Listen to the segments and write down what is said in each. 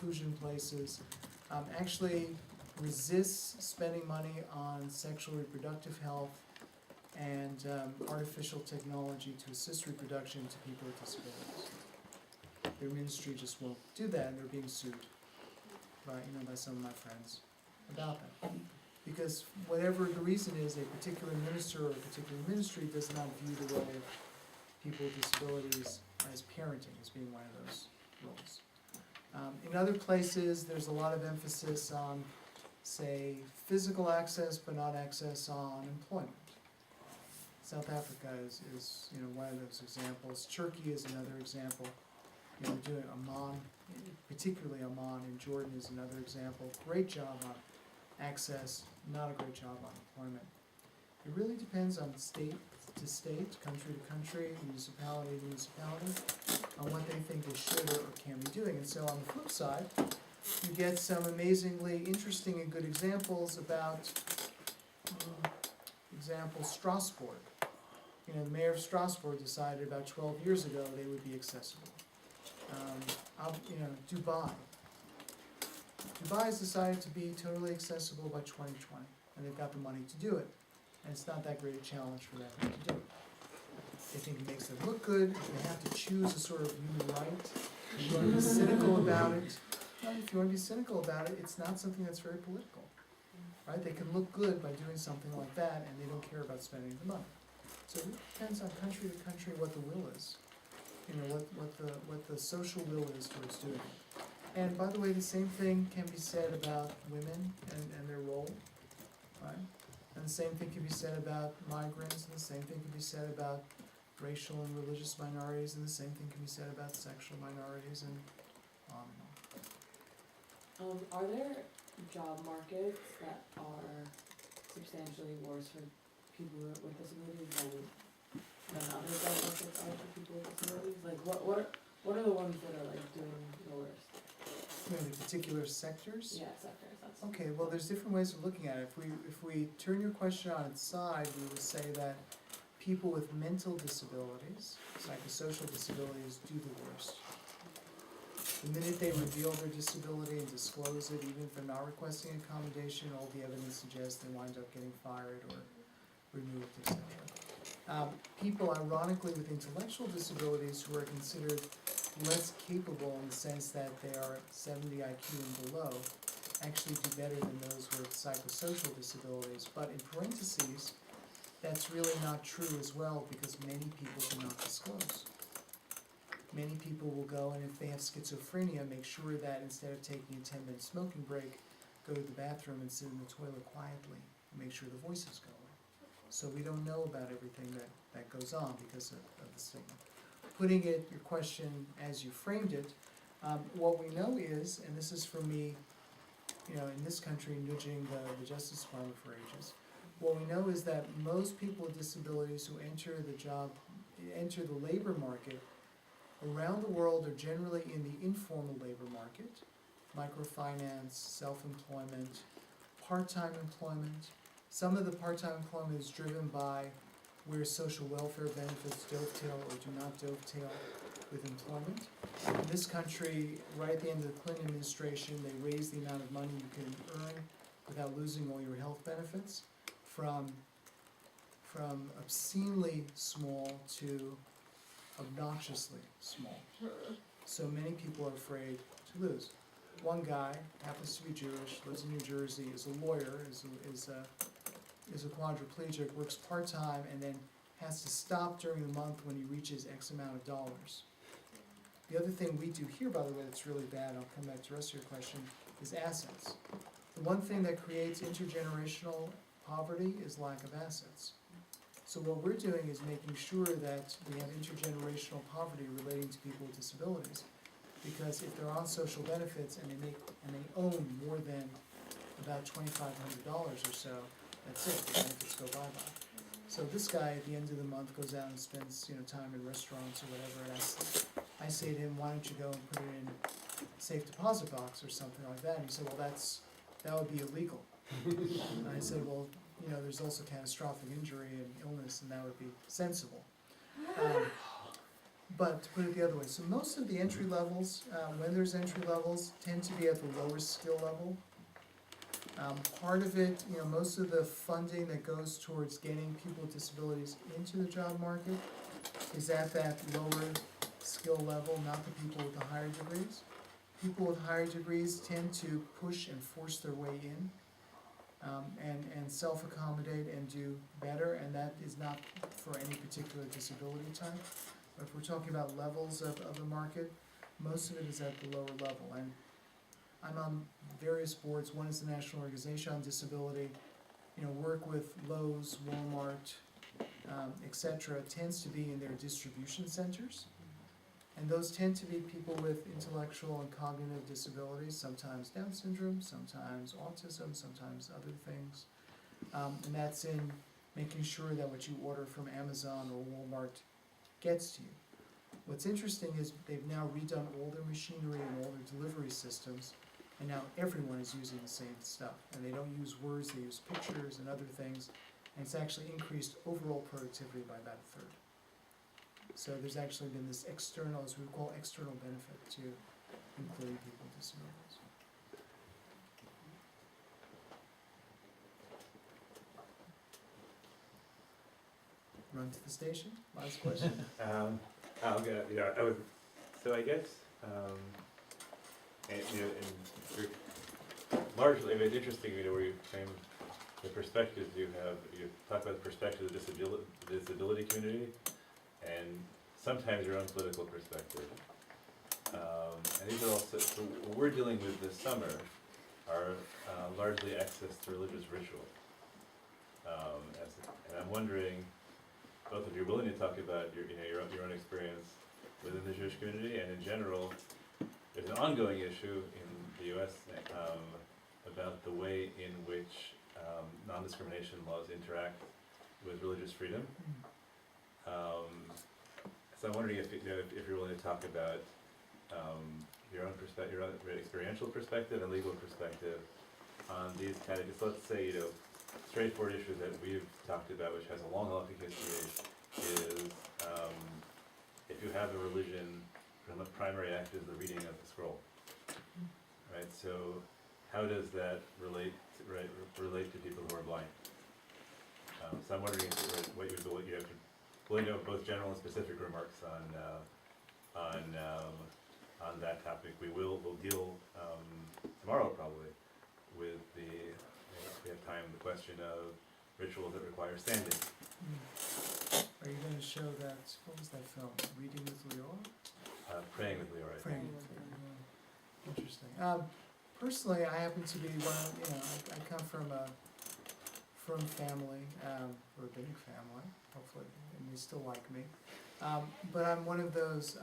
inclusion places, actually resists spending money on sexual reproductive health and artificial technology to assist reproduction to people with disabilities. Their ministry just won't do that, and they're being sued by some of my friends about that. Because whatever the reason is, a particular minister or a particular ministry does not view the role of people with disabilities as parenting, as being one of those roles. In other places, there's a lot of emphasis on, say, physical access, but not access on employment. South Africa is one of those examples. Turkey is another example. Doing Amman, particularly Amman in Jordan is another example. Great job on access, not a great job on employment. It really depends on state to state, country to country, municipality to municipality, on what they think they should or can be doing. And so on the flip side, you get some amazingly interesting and good examples about, Strasbourg. The mayor of Strasbourg decided about 12 years ago they would be accessible. Dubai. Dubai has decided to be totally accessible by 2020, and they've got the money to do it. And it's not that great a challenge for them to do it. They think it makes them look good. They have to choose a sort of human right. If you want to be cynical about it, it's not something that's very political, right? They can look good by doing something like that, and they don't care about spending the money. So it depends on country to country what the will is. What the social will is towards doing it. And by the way, the same thing can be said about women and their role, right? And the same thing can be said about migrants, and the same thing can be said about racial and religious minorities, and the same thing can be said about sexual minorities, and on and on. Are there job markets that are substantially worse for people with disabilities than other job markets are for people with disabilities? Like, what are the ones that are like doing the worst? The particular sectors? Yeah, sectors. That's Okay, well, there's different ways of looking at it. If we turn your question on its side, we would say that people with mental disabilities, psychosocial disabilities, do the worst. The minute they reveal their disability and disclose it, even if they're not requesting accommodation, all the evidence suggests they wind up getting fired or removed, etc. People, ironically, with intellectual disabilities who are considered less capable in the sense that they are 70 IQ and below, actually do better than those with psychosocial disabilities. But in parentheses, that's really not true as well, because many people do not disclose. Many people will go, and if they have schizophrenia, make sure that instead of taking a 10-minute smoking break, go to the bathroom and sit in the toilet quietly and make sure the voices go away. So we don't know about everything that goes on because of the stigma. Putting it, your question as you framed it, what we know is, and this is for me, in this country, nudging the Justice Department for ages, what we know is that most people with disabilities who enter the labor market around the world are generally in the informal labor market, microfinance, self-employment, part-time employment. Some of the part-time employment is driven by where social welfare benefits dovetail or do not dovetail with employment. In this country, right at the end of the Clinton administration, they raised the amount of money you can earn without losing all your health benefits from obscenely small to obnoxiously small. So many people are afraid to lose. One guy happens to be Jewish, lives in New Jersey, is a lawyer, is a quadriplegic, works part-time, and then has to stop during the month when he reaches X amount of dollars. The other thing we do here, by the way, that's really bad, I'll come back to the rest of your question, is assets. The one thing that creates intergenerational poverty is lack of assets. So what we're doing is making sure that we have intergenerational poverty relating to people with disabilities. Because if they're on social benefits and they own more than about $2,500 or so, that's it, the benefits go bye-bye. So this guy at the end of the month goes out and spends time in restaurants or whatever, and I say to him, why don't you go and put it in a safe deposit box or something like that? And he said, well, that would be illegal. And I said, well, there's also catastrophic injury and illness, and that would be sensible. But to put it the other way, so most of the entry levels, when there's entry levels, tend to be at the lower skill level. Part of it, most of the funding that goes towards getting people with disabilities into the job market is at that lower skill level, not the people with the higher degrees. People with higher degrees tend to push and force their way in, and self-accommodate and do better, and that is not for any particular disability type. But if we're talking about levels of the market, most of it is at the lower level. And I'm on various boards. One is the National Organization on Disability, work with Lowe's, Walmart, etc. Tends to be in their distribution centers. And those tend to be people with intellectual and cognitive disabilities, sometimes Down syndrome, sometimes autism, sometimes other things. And that's in making sure that what you order from Amazon or Walmart gets to you. What's interesting is they've now redone all their machinery and all their delivery systems, and now everyone is using the same stuff. And they don't use words, they use pictures and other things, and it's actually increased overall productivity by about a third. So there's actually been this external, as we call external benefit to including people with disabilities. Run to the station, last question. I'll get, I would, so I guess, and you're largely, it's interesting, where you frame the perspectives you have. You talk about the perspective of the disability community, and sometimes your own political perspective. And these are also, so what we're dealing with this summer are largely access to religious ritual. And I'm wondering, both of you are willing to talk about your own experience within the Jewish community, and in general, there's an ongoing issue in the U.S. About the way in which non-discrimination laws interact with religious freedom. So I'm wondering if you're willing to talk about your own perspective, your own experiential perspective and legal perspective on these categories. So let's say, straightforward issues that we've talked about, which has a long halachic history, is if you have a religion, the primary act is the reading of the scroll, right? So how does that relate to people who are blind? So I'm wondering what you have to, willing to have both general and specific remarks on that topic. We'll deal tomorrow probably with if we have time, the question of rituals that require standing. Are you going to show that, what was that film, Reading with Leora? Praying with Leora. Praying with Leora. Interesting. Personally, I happen to be I come from a family, rabbinic family, hopefully, and they still like me. But I'm one of those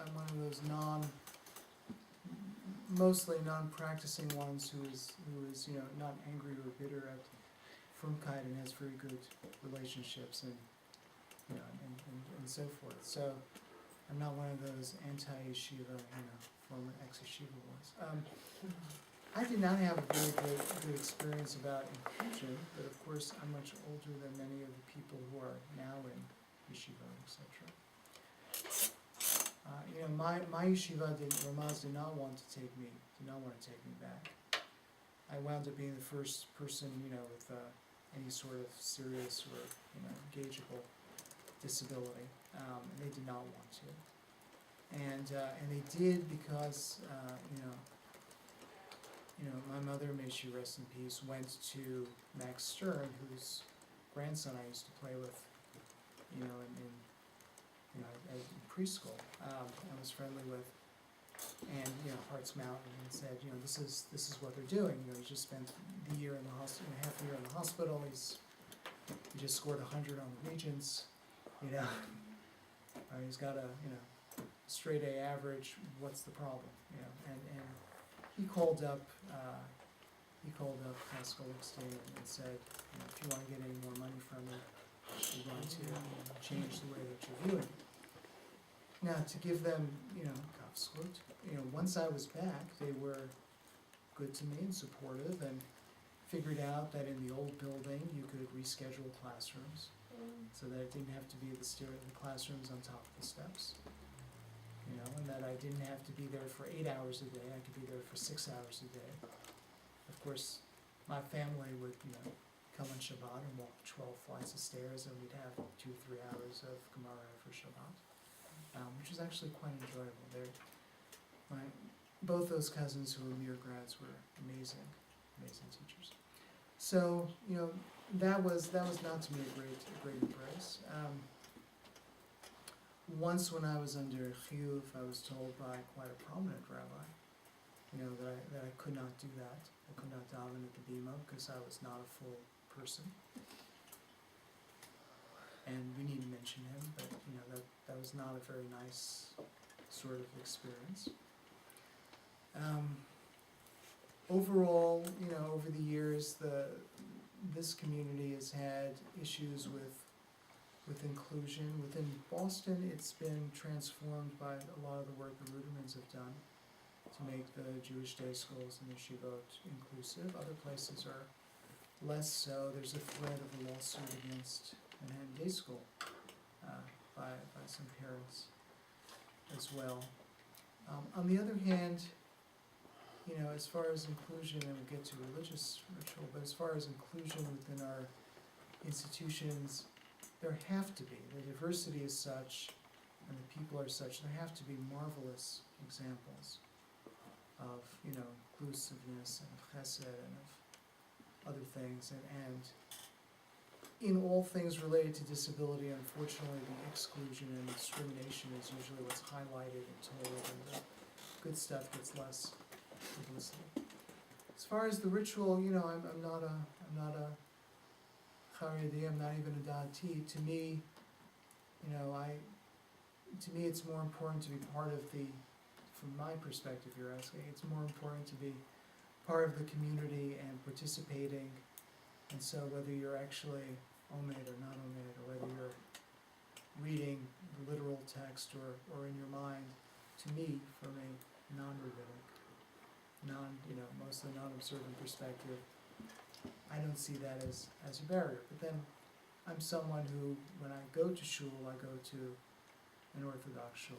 mostly non-practicing ones who is not angry or bitter at Frumkeit and has very good relationships and so forth. So I'm not one of those anti-yeshiva, former ex-yeshiva ones. I did not have a very good experience about inclusion, but of course I'm much older than many of the people who are now in yeshiva, etc. My yeshiva Ramaz did not want to take me back. I wound up being the first person, with any sort of serious or engageable disability, and they did not want to. And they did because my mother, may she rest in peace, went to Max Stern, whose grandson I used to play with, in preschool. I was friendly with, and Hart's Mountain, and said, this is what they're doing. He just spent the year in the hospital, half a year in the hospital. He just scored 100 on the Regents. He's got a straight A average. What's the problem? And he called up Pascal Stein and said, if you want to get any more money from me, we're going to change the way that you're viewing it. Now, to give them, Kopfslut, once I was back, they were good to me and supportive, and figured out that in the old building you could reschedule classrooms so that it didn't have to be the classrooms on top of the steps. you know, and that I didn't have to be there for 8 hours a day, I could be there for 6 hours a day. Of course, my family would, you know, come on Shabbat and walk 12 flights of stairs, and we'd have 2 or 3 hours of Gemara for Shabbat, which was actually quite enjoyable. Both those cousins who were Mir grads were amazing teachers. So, you know, that was not to me a great embrace. Once when I was under Chiyuv, I was told by quite a prominent rabbi, you know, that I could not do that. I could not daven at the bima because I was not a full person. And we need to mention him, but you know, that was not a very nice sort of experience. Overall, you know, over the years, this community has had issues with inclusion. Within Boston, it's been transformed by a lot of the work the Rudermans have done to make the Jewish day schools and the yeshivot inclusive. Other places are less so. There's a threat of a lawsuit against Manhattan Day School by some parents as well. On the other hand, you know, as far as inclusion, and we'll get to religious ritual, but as far as inclusion within our institutions, there have to be. The diversity is such, and the people are such, there have to be marvelous examples of, you know, inclusiveness and of chesed and of other things. And in all things related to disability, unfortunately, the exclusion and discrimination is usually what's highlighted and told, and the good stuff gets less publicity. As far as the ritual, you know, I'm not a Haredi, I'm not even a Da'ati. To me, you know, to me it's more important to be part of the, from my perspective you're asking, it's more important to be part of the community and participating. And so whether you're actually omed or not omed, or whether you're reading the literal text or in your mind, to me, from a non-rabbinic, mostly non-observant perspective, I don't see that as a barrier. But then I'm someone who, when I go to shul, I go to an Orthodox shul.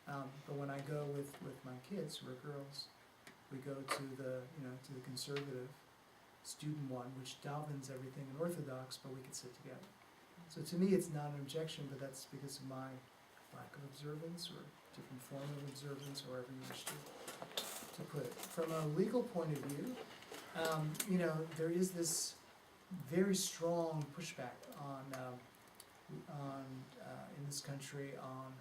But when I go with my kids, who are girls, we go to the conservative student one, which davens everything in Orthodox, but we can sit together. So to me, it's not an objection, but that's because of my lack of observance or different form of observance, or however you wish to put it. From a legal point of view, you know, there is this very strong pushback on in this country on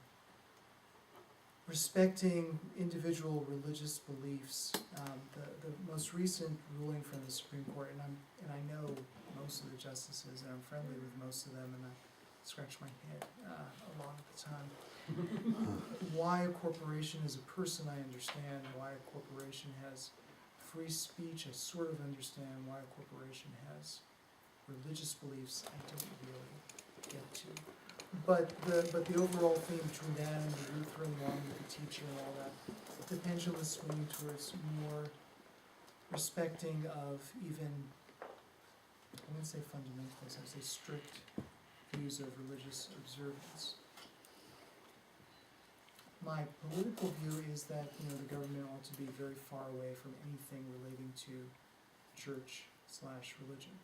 respecting individual religious beliefs. The most recent ruling from the Supreme Court, and I know most of the justices, and I'm friendly with most of them, and I scratch my head a lot of the time. Why a corporation is a person, I understand. Why a corporation has free speech, I sort of understand. Why a corporation has religious beliefs, I don't really get to. But the overall theme between that and the Lutheran one with the teacher and all that, the pendulum is swinging towards more respecting of even, I wouldn't say fundamentals, I would say strict views of religious observance. My political view is that, you know, the government ought to be very far away from anything relating to church/religion.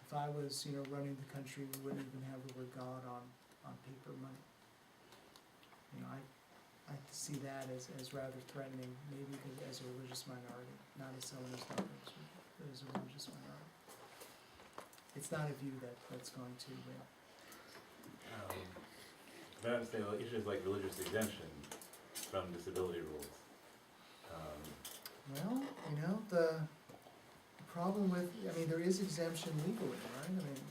If I was, you know, running the country, we wouldn't even have the word God on paper money. You know, I see that as rather threatening, maybe because as a religious minority, not as someone who's not religious, but as a religious minority. It's not a view that's going to win. But I would say, well, issues like religious exemption from disability rules. Well, you know, the problem with, I mean, there is exemption legally, right? I mean,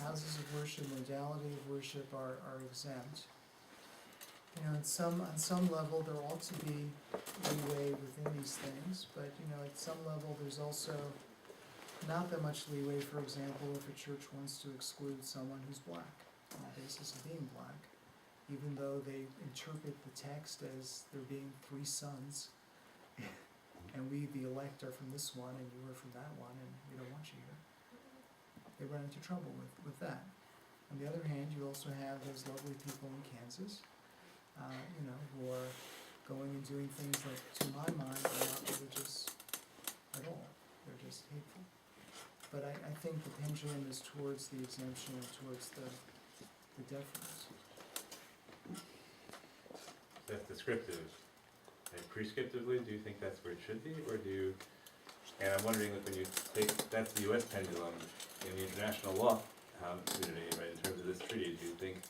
houses of worship, modality of worship are exempt. You know, on some level, there ought to be leeway within these things, but, you know, at some level, there's also not that much leeway. For example, if a church wants to exclude someone who's black on the basis of being black, even though they interpret the text as there being 3 sons, and we, the elect, are from this one, and you are from that one, and we don't want you here. They run into trouble with that. On the other hand, you also have those lovely people in Kansas, who are going and doing things that, to my mind, are not religious at all. They're just hateful. But I think the pendulum is towards the exemption and towards the deference. That's descriptive. And prescriptively, do you think that's where it should be, or do you, and I'm wondering, like, when you take, that's the US pendulum, in the international law community, right, in terms of this treaty, do you think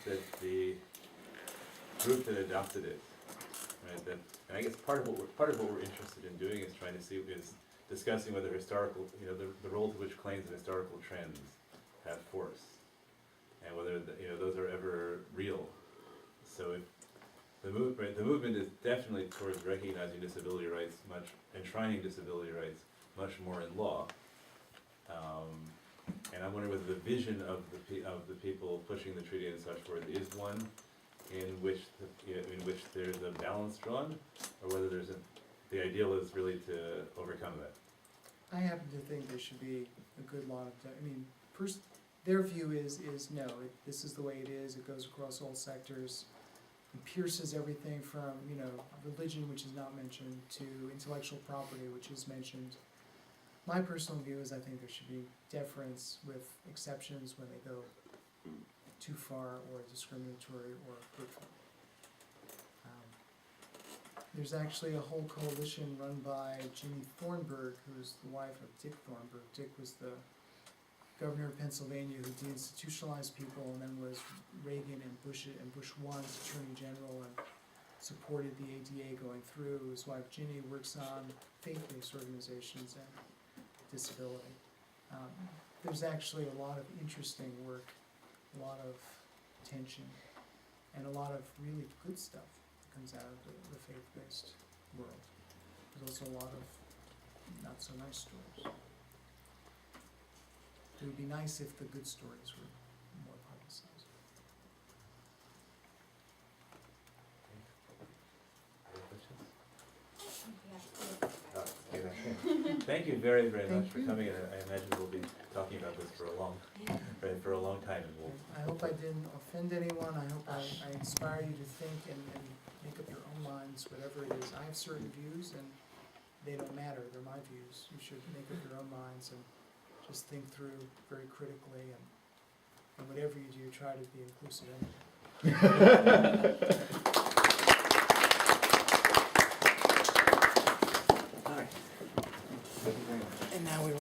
that the group that adopted it, right, that, and I guess part of what we're interested in doing is trying to see, is discussing whether historical, the role to which claims and historical trends have force, and whether, those are ever real. So if the movement is definitely towards recognizing disability rights, enshrining disability rights much more in law. And I'm wondering whether the vision of the people pushing the treaty and such forth is one in which there's a balance drawn, or whether the ideal is really to overcome that. I happen to think there should be a good lot of, their view is no, this is the way it is, it goes across all sectors, it pierces everything from, religion, which is not mentioned, to intellectual property, which is mentioned. My personal view is I think there should be deference with exceptions when they go too far or discriminatory or hurtful. There's actually a whole coalition run by Ginny Thornburg, who's the wife of Dick Thornburg. Dick was the governor of Pennsylvania who deinstitutionalized people, and then was Reagan and Bush 1's attorney general, and supported the ADA going through. His wife Ginny works on faith-based organizations and disability. There's actually a lot of interesting work, a lot of tension, and a lot of really good stuff that comes out of the faith-based world. There's also a lot of not so nice stories. It would be nice if the good stories were more publicized. Other questions? Thank you very, very much for coming, and I imagine we'll be talking about this for a long time, and we'll. I hope I didn't offend anyone. I hope I inspire you to think and make up your own minds, whatever it is. I have certain views, and they don't matter. They're my views. You should make up your own minds and just think through very critically, and whatever you do, try to be inclusive anyway.